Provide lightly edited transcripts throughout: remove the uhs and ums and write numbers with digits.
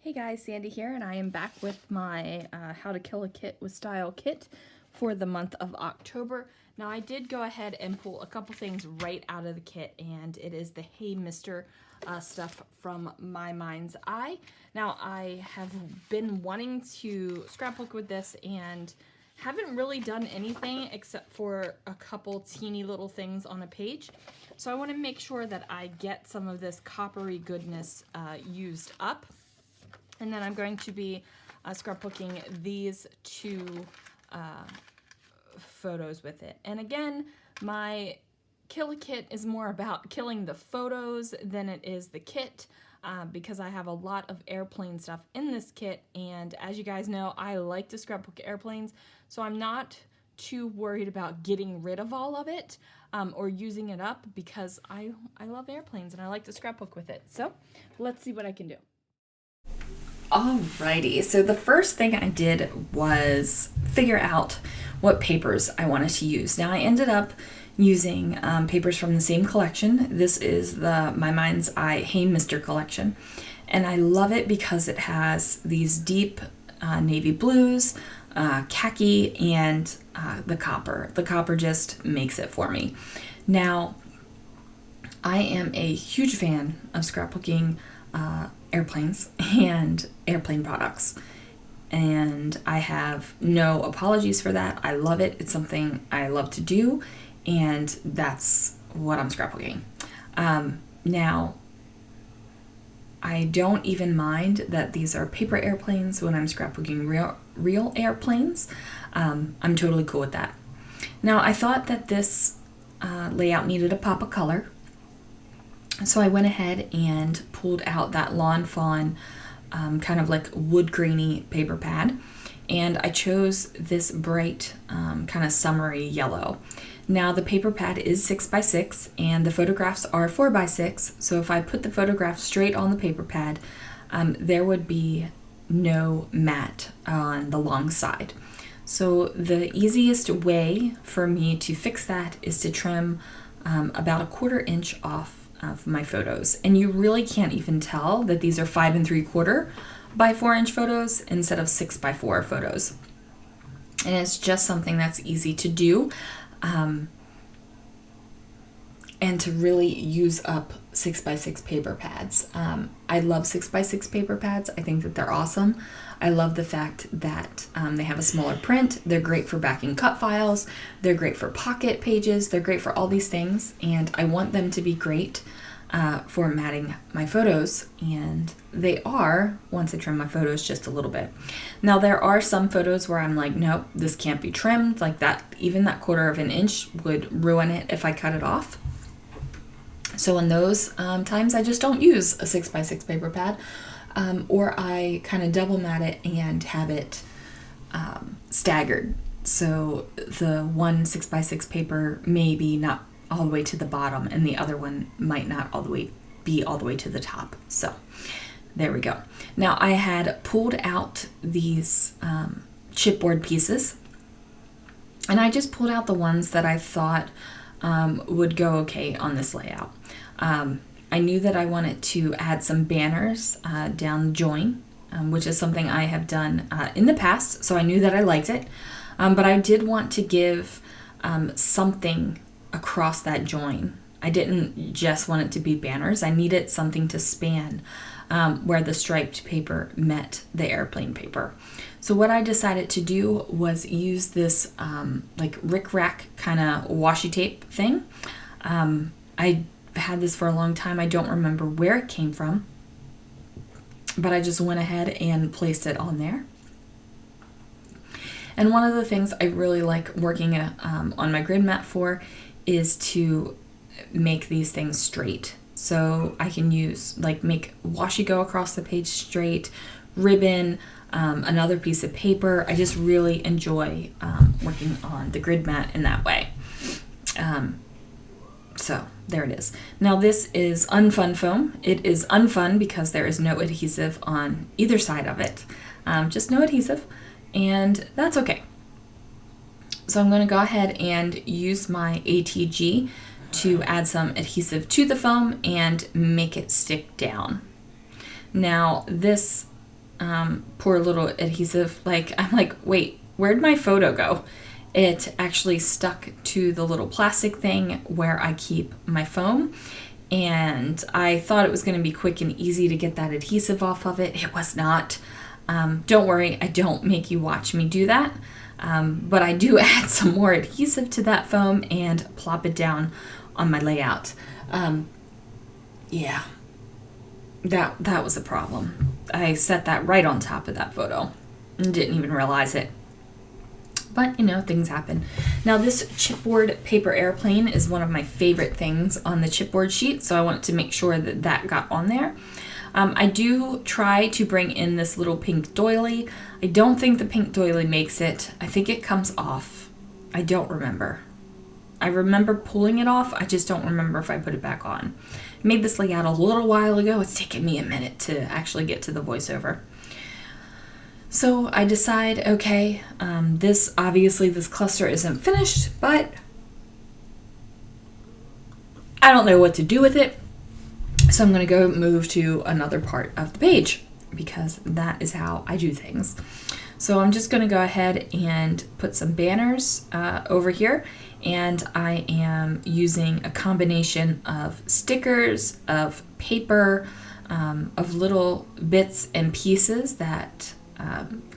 Hey guys, Sandy here, and I am back with my How to Kill a Kit with Style kit for the month of October. Now I did go ahead and pull a couple things right out of the kit, and it is the Hey Mister stuff from My Mind's Eye. Now I have been wanting to scrapbook with this and haven't really done anything except for a couple teeny little things on a page. So I want to make sure that I get some of this coppery goodness used up. And then I'm going to be scrapbooking these two photos with it. And again, my Kill a Kit is more about killing the photos than it is the kit, because I have a lot of airplane stuff in this kit. And as you guys know, I like to scrapbook airplanes, so I'm not too worried about getting rid of all of it or using it up, because I love airplanes and I like to scrapbook with it. So let's see what I can do. Alrighty, so the first thing I did was figure out what papers I wanted to use. Now I ended up using papers from the same collection. This is the My Mind's Eye Hey Mister collection, and I love it because it has these deep navy blues, khaki, and the copper. The copper just makes it for me. Now, I am a huge fan of scrapbooking airplanes and airplane products, and I have no apologies for that. I love it. It's something I love to do, and that's what I'm scrapbooking. Now, I don't even mind that these are paper airplanes when I'm scrapbooking real airplanes. I'm totally cool with that. Now, I thought that this layout needed a pop of color, so I went ahead and pulled out that Lawn Fawn kind of like wood grainy paper pad, and I chose this bright kind of summery yellow. Now the paper pad is 6x6 and the photographs are 4x6, so if I put the photograph straight on the paper pad, there would be no mat on the long side. So the easiest way for me to fix that is to trim about a 1/4 inch off of my photos, and you really can't even tell that these are 5 3/4 by 4 inch photos instead of 6 by 4 photos. And it's just something that's easy to do, and to really use up 6x6 paper pads. I love 6x6 paper pads. I think that they're awesome. I love the fact that they have a smaller print. They're great for backing cut files. They're great for pocket pages. They're great for all these things, and I want them to be great for matting my photos, and they are once I trim my photos just a little bit. Now there are some photos where I'm like, nope, this can't be trimmed like that. Even that 1/4 inch would ruin it if I cut it off. So in those times, I just don't use a 6x6 paper pad, or I kind of double mat it and have it staggered. So the one 6x6 paper may be not all the way to the bottom, and the other one might not be all the way to the top. So there we go. Now I had pulled out these chipboard pieces, and I just pulled out the ones that I thought would go okay on this layout. I knew that I wanted to add some banners down the join, which is something I have done in the past, so I knew that I liked it. But I did want to give something across that join. I didn't just want it to be banners. I needed something to span where the striped paper met the airplane paper. So what I decided to do was use this like rickrack kind of washi tape thing. I had this for a long time. I don't remember where it came from, but I just went ahead and placed it on there. And one of the things I really like working on my grid mat for is to make these things straight. So I can use, like, make washi go across the page straight, ribbon, another piece of paper. I just really enjoy working on the grid mat in that way. So there it is. Now this is unfun foam. It is unfun because there is no adhesive on either side of it. Just no adhesive, and that's okay. So I'm going to go ahead and use my ATG to add some adhesive to the foam and make it stick down. Now this poor little adhesive, like, I'm like, wait, where'd my photo go? It actually stuck to the little plastic thing where I keep my foam. And I thought it was going to be quick and easy to get that adhesive off of it. It was not. Don't worry, I don't make you watch me do that. But I do add some more adhesive to that foam and plop it down on my layout. Yeah, that was a problem. I set that right on top of that photo and didn't even realize it. But, you know, things happen. Now, this chipboard paper airplane is one of my favorite things on the chipboard sheet, so I wanted to make sure that that got on there. I do try to bring in this little pink doily. I don't think the pink doily makes it. I think it comes off. I don't remember. I remember pulling it off. I just don't remember if I put it back on. I made this layout a little while ago. It's taken me a minute to actually get to the voiceover. So I decide, okay, this cluster isn't finished, but I don't know what to do with it. So I'm going to go move to another part of the page because that is how I do things. So I'm just going to go ahead and put some banners over here, and I am using a combination of stickers, of paper, of little bits and pieces that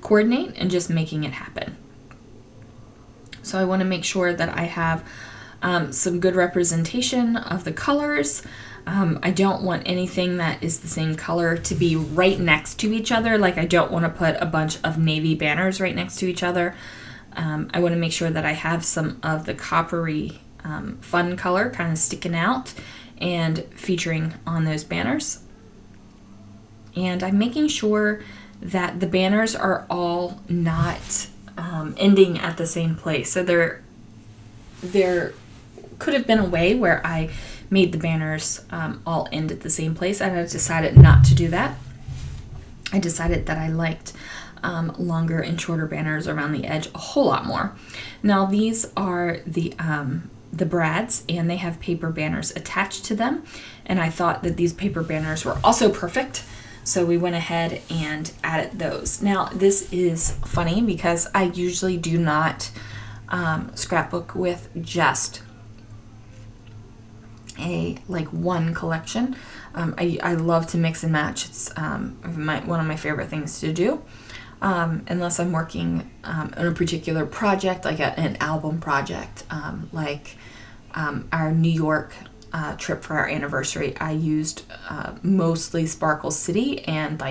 coordinate and just making it happen. So I want to make sure that I have some good representation of the colors. I don't want anything that is the same color to be right next to each other. Like, I don't want to put a bunch of navy banners right next to each other. I want to make sure that I have some of the coppery fun color kind of sticking out and featuring on those banners. And I'm making sure that the banners are all not ending at the same place. So there could have been a way where I made the banners all end at the same place, and I decided not to do that. I decided that I liked longer and shorter banners around the edge a whole lot more. Now, these are the brads, and they have paper banners attached to them, and I thought that these paper banners were also perfect. So we went ahead and added those. Now, this is funny because I usually do not scrapbook with just one collection. I love to mix and match. It's one of my favorite things to do. Unless I'm working on a particular project, like an album project, our New York trip for our anniversary. I used mostly Sparkle City and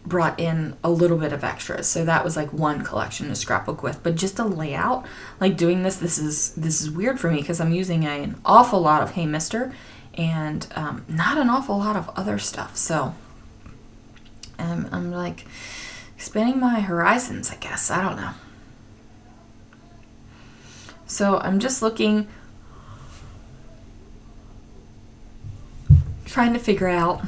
brought in a little bit of extras, so that was one collection to scrapbook with. But just a layout, doing this is weird for me because I'm using an awful lot of Hey Mister and not an awful lot of other stuff. So I'm expanding my horizons, I guess. I don't know. So I'm just looking, trying to figure out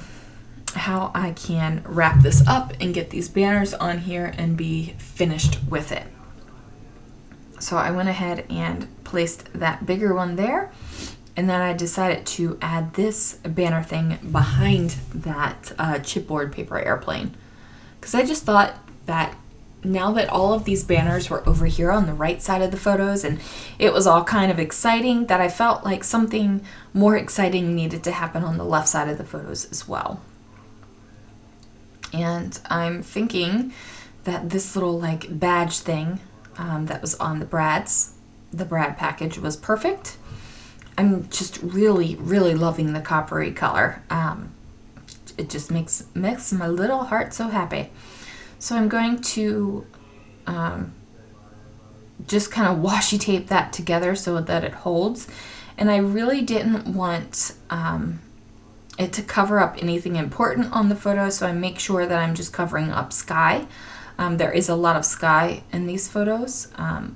how I can wrap this up and get these banners on here and be finished with it. So I went ahead and placed that bigger one there, and then I decided to add this banner thing behind that chipboard paper airplane, because I just thought that now that all of these banners were over here on the right side of the photos and it was all kind of exciting, that I felt like something more exciting needed to happen on the left side of the photos as well. And I'm thinking that this little badge thing that was on the Brad package was perfect. I'm just really, really loving the coppery color. It just makes my little heart so happy. So I'm going to just kind of washi tape that together so that it holds. And I really didn't want it to cover up anything important on the photo, so I make sure that I'm just covering up sky. There is a lot of sky in these photos,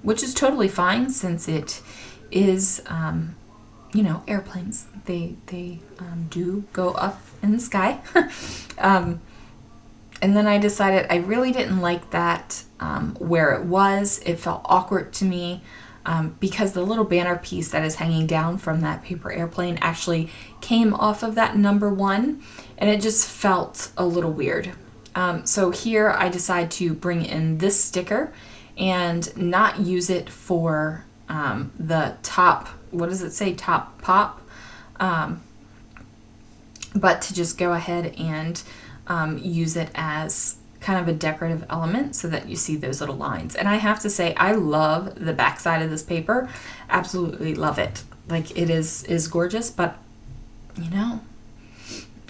which is totally fine since it is, airplanes. They do go up in the sky. And then I decided I really didn't like that where it was. It felt awkward to me because the little banner piece that is hanging down from that paper airplane actually came off of that number 1, and it just felt a little weird. So here I decide to bring in this sticker and not use it for the top, what does it say, top pop? But to just go ahead and use it as kind of a decorative element so that you see those little lines. And I have to say, I love the back side of this paper. Absolutely love it. Like, it is gorgeous, but you know,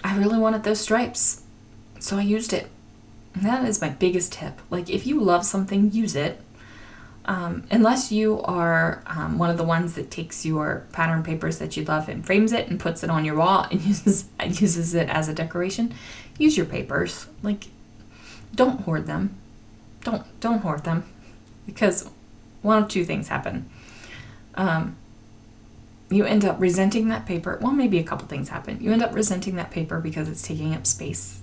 I really wanted those stripes, so I used it. And that is my biggest tip. Like, if you love something, use it. Unless you are one of the ones that takes your pattern papers that you love and frames it and puts it on your wall and uses it as a decoration, use your papers. Like, don't hoard them. Don't hoard them, because one of two things happen. You end up resenting that paper. Well, maybe a couple things happen. You end up resenting that paper because it's taking up space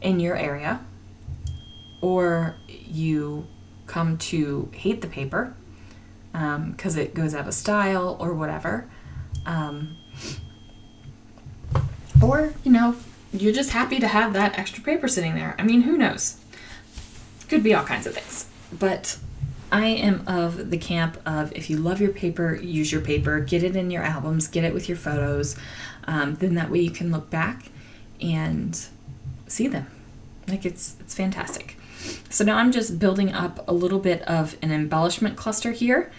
in your area, or you come to hate the paper because it goes out of style or whatever. Or, you know, you're just happy to have that extra paper sitting there. I mean, who knows? Could be all kinds of things. But I am of the camp of, if you love your paper, use your paper, get it in your albums, get it with your photos. Then that way you can look back and see them. Like, it's fantastic. So now I'm just building up a little bit of an embellishment cluster here,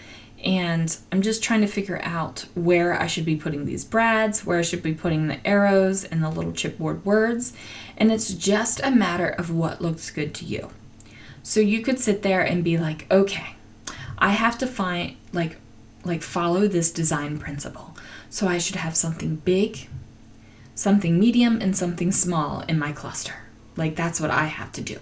and I'm just trying to figure out where I should be putting these brads, where I should be putting the arrows and the little chipboard words, and it's just a matter of what looks good to you. So you could sit there and be like, okay, I have to find, like follow this design principle. So I should have something big, something medium, and something small in my cluster. Like, that's what I have to do.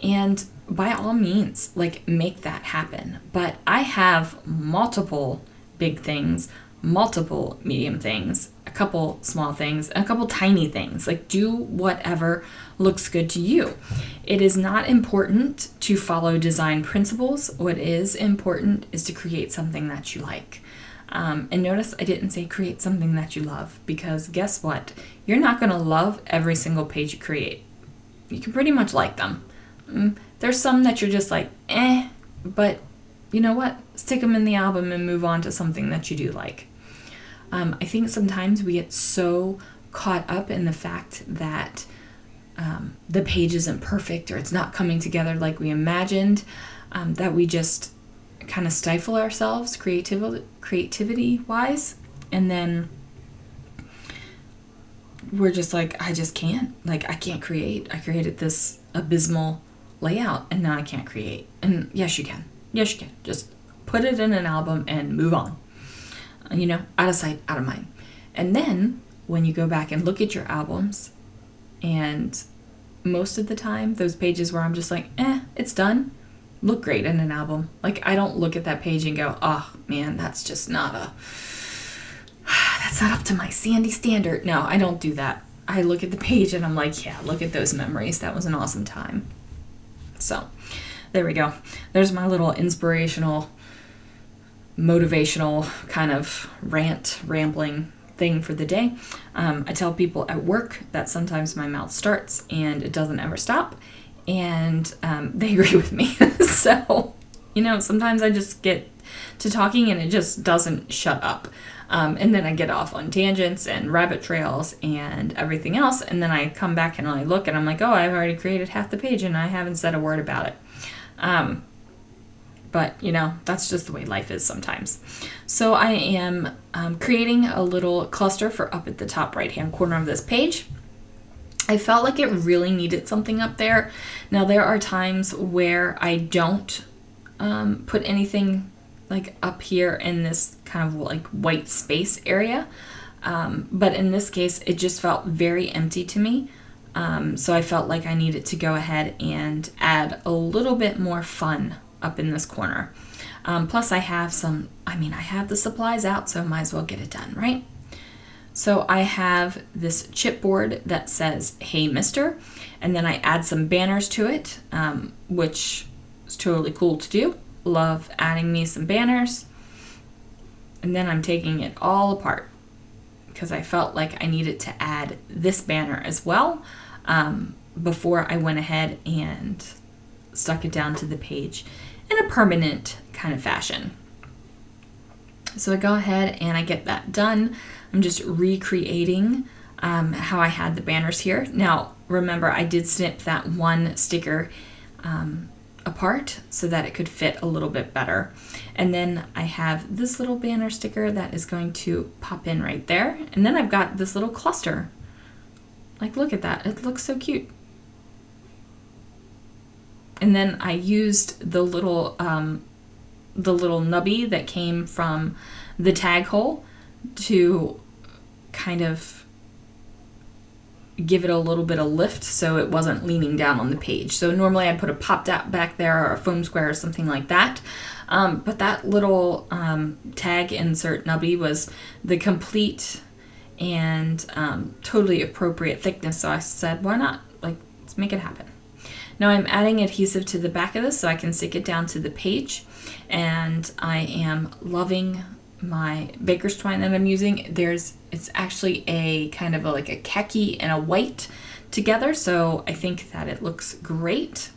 And by all means, like, make that happen. But I have multiple big things, multiple medium things, a couple small things, and a couple tiny things. Like, do whatever looks good to you. It is not important to follow design principles. What is important is to create something that you like. And notice I didn't say create something that you love, because guess what? You're not going to love every single page you create. You can pretty much like them. There's some that you're just like, but you know what? Stick them in the album and move on to something that you do like. I think sometimes we get so caught up in the fact that the page isn't perfect or it's not coming together like we imagined, that we just kind of stifle ourselves creativity-wise, and then we're just like, I just can't. Like, I can't create. I created this abysmal layout and now I can't create. And yes, you can. Yes, you can. Just put it in an album and move on. You know, out of sight, out of mind. And then when you go back and look at your albums, and most of the time, those pages where I'm just like, it's done, look great in an album. Like, I don't look at that page and go, oh man, that's just not that's not up to my Sandy standard. No, I don't do that. I look at the page and I'm like, yeah, look at those memories. That was an awesome time. So there we go. There's my little inspirational, motivational kind of rambling thing for the day. I tell people at work that sometimes my mouth starts and it doesn't ever stop, and they agree with me. So, you know, sometimes I just get to talking and it just doesn't shut up. And then I get off on tangents and rabbit trails and everything else, and then I come back and I look and I'm like, oh, I've already created half the page and I haven't said a word about it. But, you know, that's just the way life is sometimes. So I am creating a little cluster for up at the top right-hand corner of this page. I felt like it really needed something up there. Now, there are times where I don't put anything like up here in this kind of like white space area. But in this case, it just felt very empty to me. So I felt like I needed to go ahead and add a little bit more fun up in this corner. Plus I have I have the supplies out, so I might as well get it done, right? So I have this chipboard that says, "Hey, Mister," and then I add some banners to it, which is totally cool to do. Love adding me some banners. And then I'm taking it all apart because I felt like I needed to add this banner as well. before I went ahead and stuck it down to the page in a permanent kind of fashion. So I go ahead and I get that done. I'm just recreating how I had the banners here. Now, remember, I did snip that one sticker apart so that it could fit a little bit better. And then I have this little banner sticker that is going to pop in right there. And then I've got this little cluster. Like, look at that. It looks so cute. And then I used the little nubby that came from the tag hole to kind of give it a little bit of lift so it wasn't leaning down on the page. So normally I put a pop dot back there or a foam square or something like that. But that little tag insert nubby was the complete and totally appropriate thickness. So I said, why not? Like, let's make it happen. Now I'm adding adhesive to the back of this so I can stick it down to the page. And I am loving my baker's twine that I'm using. It's actually a kind of like a khaki and a white together, so I think that it looks great.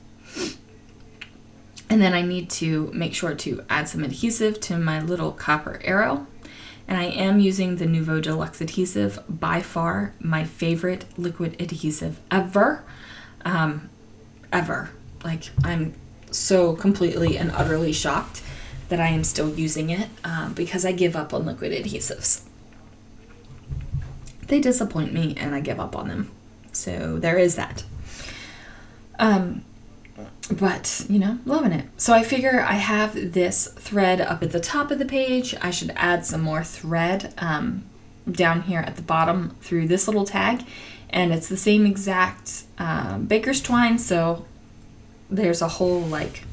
And then I need to make sure to add some adhesive to my little copper arrow. And I am using the Nouveau Deluxe adhesive, by far my favorite liquid adhesive ever. Like, I'm so completely and utterly shocked that I am still using it because I give up on liquid adhesives. They disappoint me and I give up on them. So there is that. But, you know, loving it. So I figure I have this thread up at the top of the page. I should add some more thread down here at the bottom through this little tag. And it's the same exact baker's twine, so there's a whole, like,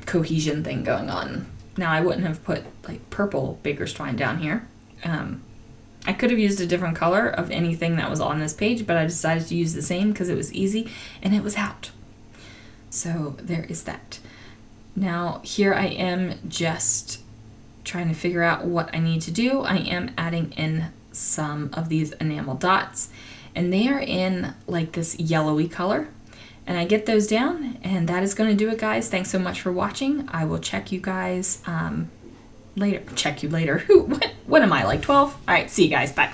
cohesion thing going on. Now, I wouldn't have put, like, purple baker's twine down here. I could have used a different color of anything that was on this page, but I decided to use the same because it was easy and it was out. So there is that. Now, here I am just trying to figure out what I need to do. I am adding in some of these enamel dots, and they are in like this yellowy color. And I get those down, and that is going to do it, guys. Thanks so much for watching. I will check you guys later. Check you later. What am I, like 12? All right, see you guys. Bye.